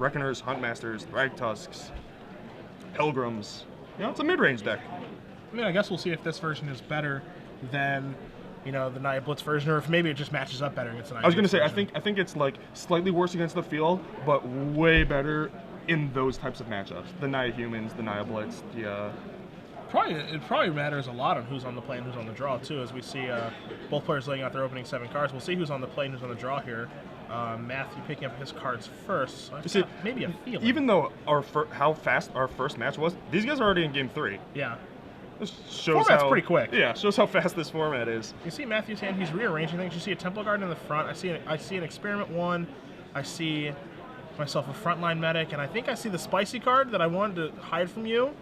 Reckoners, Huntmasters, Thragtusks, Pilgrims. You know, it's a mid-range deck. I mean, I guess we'll see if this version is better than, the Naya Blitz version, or if maybe it just matches up better against the Naya I was going to Blitz say, version. I think it's like slightly worse against the field, but way better in those types of matchups. The Naya Humans, the Naya Blitz, the... It probably matters a lot on who's on the play and who's on the draw, too, as we see both players laying out their opening 7 cards. We'll see who's on the play and who's on the draw here. Matthew picking up his cards first. So see, maybe a feeling. Even though how fast our first match was, these guys are already in game 3. Yeah. This shows Format's pretty quick. Yeah, shows how fast this format is. You see Matthew's hand, he's rearranging things. You see a Temple Garden in the front. I see an Experiment 1. I see myself a Frontline Medic, and I think I see the Spicy card that I wanted to hide from you.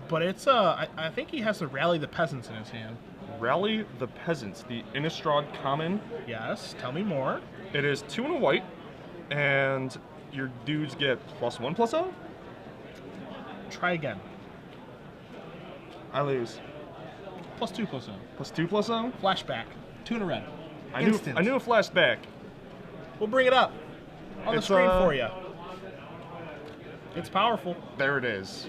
But it's, I think he has to Rally the Peasants in his hand. Rally the Peasants, the Innistrad common. Yes, tell me more. It is 2 and a white, and your dudes get +1/+0? Try again. I lose. +2/+0. +2/+0? Flashback. 2 in a red. I knew a flashback. We'll bring it up on the screen for you. It's powerful. There it is.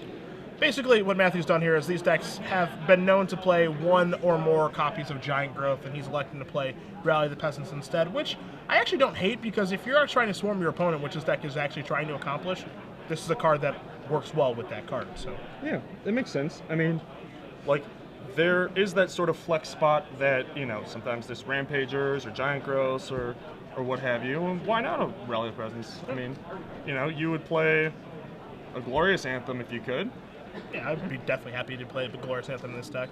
Basically, what Matthew's done here is these decks have been known to play 1 or more copies of Giant Growth, and he's electing to play Rally the Peasants instead, which I actually don't hate, because if you're trying to swarm your opponent, which this deck is actually trying to accomplish, this is a card that works well with that card. So yeah, it makes sense. I mean, like, there is that sort of flex spot that, sometimes there's Rampagers or Giant Growths or what have you, and why not a Rally the Peasants? I mean, you would play a Glorious Anthem if you could. yeah, I'd be definitely happy to play the Glorious Anthem in this deck.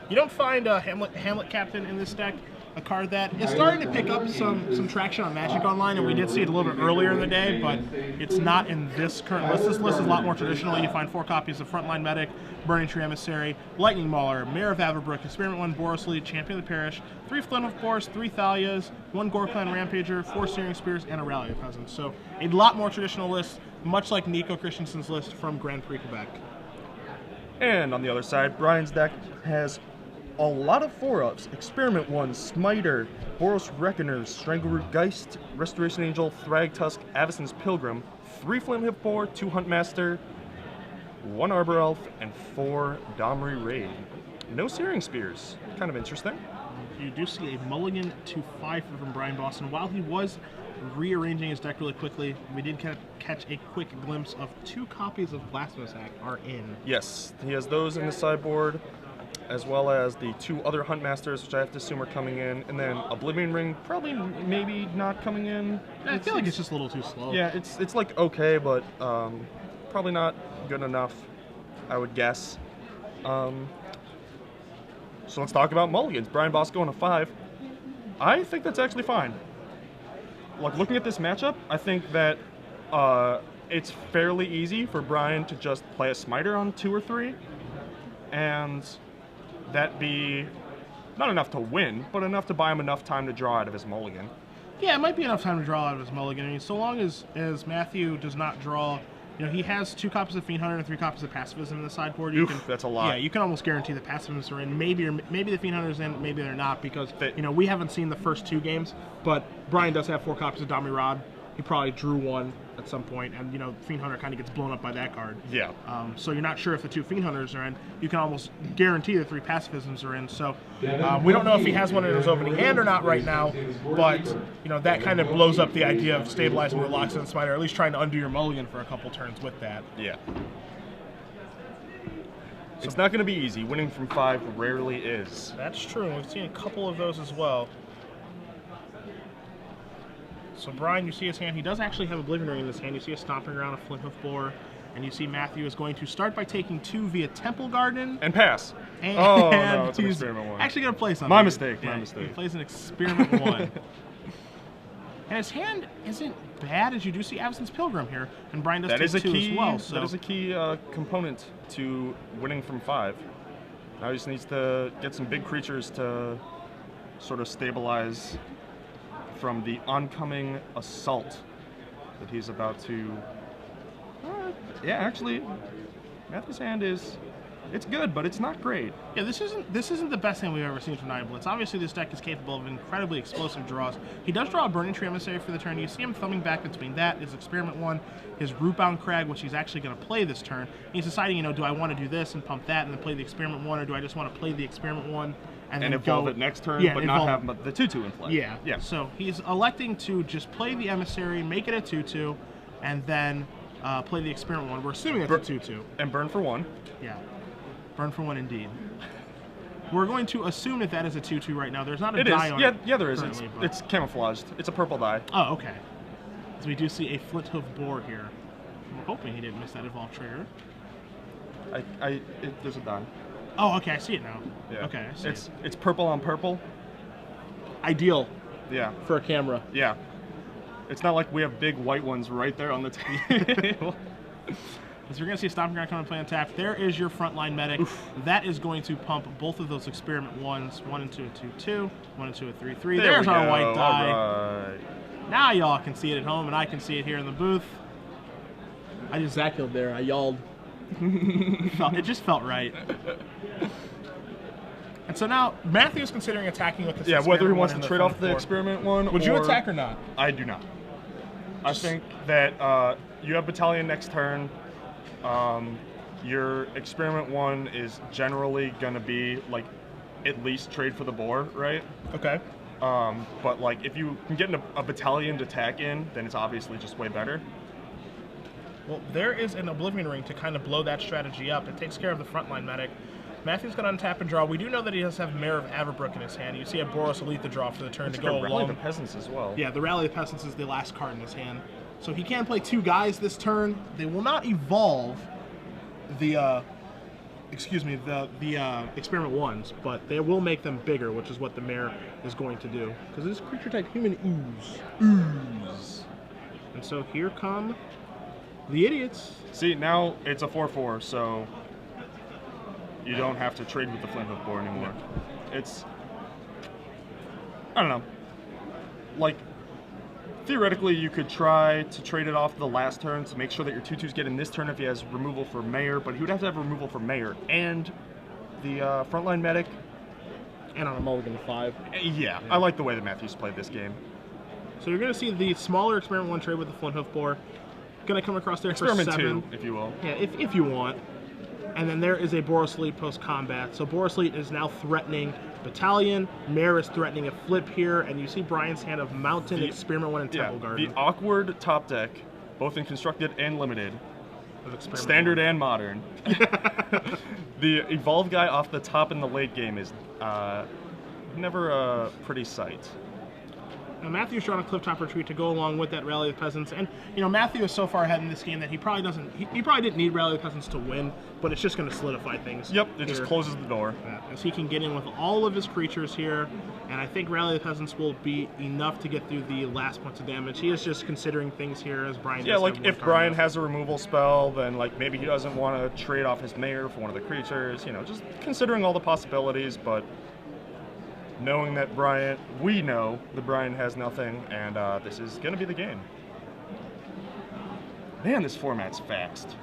You don't find Hamlet Captain in this deck, a card that is starting to pick up some traction on Magic Online, and we did see it a little bit earlier in the day, but it's not in this current list. This list is a lot more traditional. You find 4 copies of Frontline Medic, Burning Tree Emissary, Lightning Mauler, Mayor of Averbrook, Experiment 1 Boros Lead, Champion of the Parish, 3 Flinhoof Boars, 3 Thalias, 1 Gorklan Rampager, 4 Searing Spears, and a Rally of Peasants. So a lot more traditional list, much like Nico Christensen's list from Grand Prix Quebec. And on the other side, Brian's deck has a lot of 4-ups. Experiment 1, Smiter, Boros Reckoners, Strangleroot Geist, Restoration Angel, Thragtusk, Avacyn's Pilgrim, 3 Flamehip Boar, 2 Huntmaster, 1 Arbor Elf, and 4 Domri Raid. No Searing Spears. Kind of interesting. You do see a mulligan to 5 from Brian Boston. While he was rearranging his deck really quickly, we did catch a quick glimpse of 2 copies of Blasphemous Act are in. Yes, he has those in the sideboard, as well as the 2 other Huntmasters, which I have to assume are coming in, and then Oblivion Ring, probably maybe not coming in. I feel like it's just a little too slow. Yeah, it's like okay, but probably not good enough, I would guess. So let's talk about mulligans. Brian Boss going to 5. I think that's actually fine. Like, looking at this matchup, I think that it's fairly easy for Brian to just play a Smiter on 2 or 3, and that be not enough to win, but enough to buy him enough time to draw out of his mulligan. Yeah, it might be enough time to draw out of his mulligan. I mean, so long as Matthew does not draw, he has 2 copies of Fiend Hunter and 3 copies of Pacifism in the sideboard. That's a lot. Yeah, you can almost guarantee the Pacifists are in. Maybe the Fiend Hunter's in, maybe they're not, because we haven't seen the first 2 games, but Brian does have 4 copies of Dami Rod. He probably drew 1 at some point, and Fiend Hunter kind of gets blown up by that card. Yeah. So you're not sure if the 2 Fiend Hunters are in. You can almost guarantee the 3 Pacifisms are in. So we don't know if he has one in his opening hand or not right now, but that kind of blows up the idea of stabilizing the Locks and Smiter, or at least trying to undo your mulligan for a couple turns with that. Yeah. It's not going to be easy. Winning from 5 rarely is. That's true. We've seen a couple of those as well. So Brian, you see his hand. He does actually have a Oblivion Ring in his hand. You see a Stomping Ground, a Flinthoof Boar, and you see Matthew is going to start by taking 2 via Temple Garden. And pass. And no, it's an Experiment 1. Actually going to play something. My mistake, He plays an Experiment 1. And his hand isn't bad, as you do see Avacyn's Pilgrim here, and Brian does take 2 as well. So. That is a key component to winning from 5. Now he just needs to get some big creatures to sort of stabilize from the oncoming assault that he's about to... yeah, actually, Matthew's hand is It's good, but it's not great. Yeah, this isn't the best thing we've ever seen from Nine Blitz. Obviously, this deck is capable of incredibly explosive draws. He does draw a Burning Tree Emissary for the turn. You see him thumbing back between that, his Experiment 1, his Rootbound Crag, which he's actually going to play this turn. He's deciding, you know, do I want to do this and pump that and then play the Experiment 1, or do I just want to play the Experiment 1 and then evolve go it next turn, yeah, but not have the 2/2 in play. Yeah. Yeah. So he's electing to just play the Emissary, make it a 2/2, and then play the Experiment 1. We're assuming it's a 2/2. And burn for 1. Yeah. Burn for 1 indeed. We're going to assume that is a 2/2 right now. There's not a die on it. Yeah, there is. But... It's camouflaged. It's a purple die. Oh, okay. So we do see a Flint Hoof Boar here. We're hoping he didn't miss that evolve trigger. There's a die. Oh, okay, I see it now. Yeah. Okay, I see it. It's purple on purple. Ideal. Yeah. For a camera. Yeah. It's not like we have big white ones right there on the table. So you're going to see a Stomping Ground come and play on tap. There is your frontline medic. Oof. That is going to pump both of those Experiment 1s, 1 into a 2/2, 1 into a 3/3. There's our white die. All right. Now y'all can see it at home, and I can see it here in the booth. I just Zackilled there. I yelled. It just felt right. And so now Matthew's considering attacking with this. Yeah, whether he wants to trade off the Experiment 1. Would you attack or not? I do not. I think that you have Battalion next turn. Your Experiment 1 is generally going to be like at least trade for the boar, right? Okay. But like if you can get a Battalion to attack in, then it's obviously just way better. Well, there is an Oblivion Ring to kind of blow that strategy up. It takes care of the frontline medic. Matthew's going to untap and draw. We do know that he does have Mare of Averbrook in his hand. You see a Boros Elite the draw for the turn to go along. Rally the Peasants as well. Yeah, the Rally of the Peasants is the last card in his hand. So he can play 2 guys this turn. They will not evolve the Experiment 1s, but they will make them bigger, which is what the Mare is going to do. Because this creature type human ooze. And so here come the idiots. See, now it's a 4/4, so you don't have to trade with the Flint Hoof Boar anymore. It's, I don't know. Like, theoretically, you could try to trade it off the last turn to make sure that your 2/2s get in this turn if he has removal for Mayor, but he would have to have removal for Mayor and the frontline medic. And on a mulligan 5. Yeah, I like the way that Matthews played this game. So you're going to see the smaller Experiment 1 trade with the Flint Hoof Boar. Going to come across there Experiment for 7. 2, if you will. Yeah, if you want. And then there is a Boros Elite post-combat. So Boros Elite is now threatening Battalion. Mare is threatening a flip here. And you see Brian's hand of Mountain, Experiment 1, and Temple Garden. The awkward top deck, both in Constructed and Limited. Standard and Modern. The Evolve guy off the top in the late game is never a pretty sight. Now Matthew's drawn a Clifftop Retreat to go along with that Rally of the Peasants, and you know Matthew is so far ahead in this game that he probably doesn't. He probably didn't need Rally of the Peasants to win, but it's just going to solidify things. Yep, it just closes the door. As he can get in with all of his creatures here, and I think Rally of the Peasants will be enough to get through the last points of damage. He is just considering things here as Brian. Yeah, like if Brian has a removal spell, then like maybe he doesn't want to trade off his Mayor for one of the creatures. You know, just considering all the possibilities, but. Knowing that we know that Brian has nothing, and this is going to be the game. Man, this format's fast.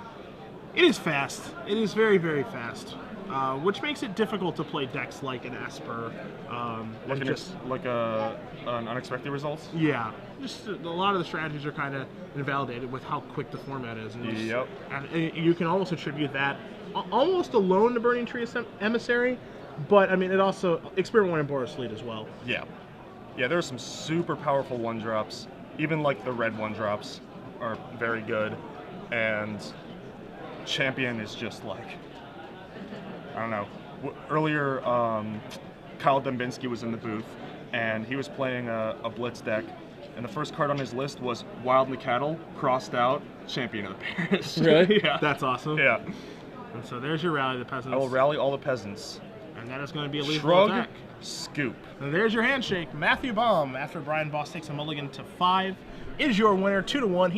It is fast. It is very, very fast, which makes it difficult to play decks like an Esper. Like an unexpected results? Yeah. Just a lot of the strategies are kind of invalidated with how quick the format is. And yep. And you can almost attribute that almost alone to Burning Tree Emissary. But, I mean, it also, Experiment 1 and Boros Elite as well. Yeah. Yeah, there are some super powerful 1-drops. Even, like, the red 1-drops are very good. And Champion is just, like, I don't know. Earlier, Kyle Dembinski was in the booth, and he was playing a Blitz deck. And the first card on his list was Wildly Cattle, crossed out, Champion of the Parish. Really? Yeah. That's awesome. Yeah. And so there's your Rally of the Peasants. I will rally all the peasants. And that is going to be a lethal Shrug, attack. scoop. And there's your handshake. Matthew Baum, after Brian Boss takes a mulligan to 5, is your winner, 2-1. He's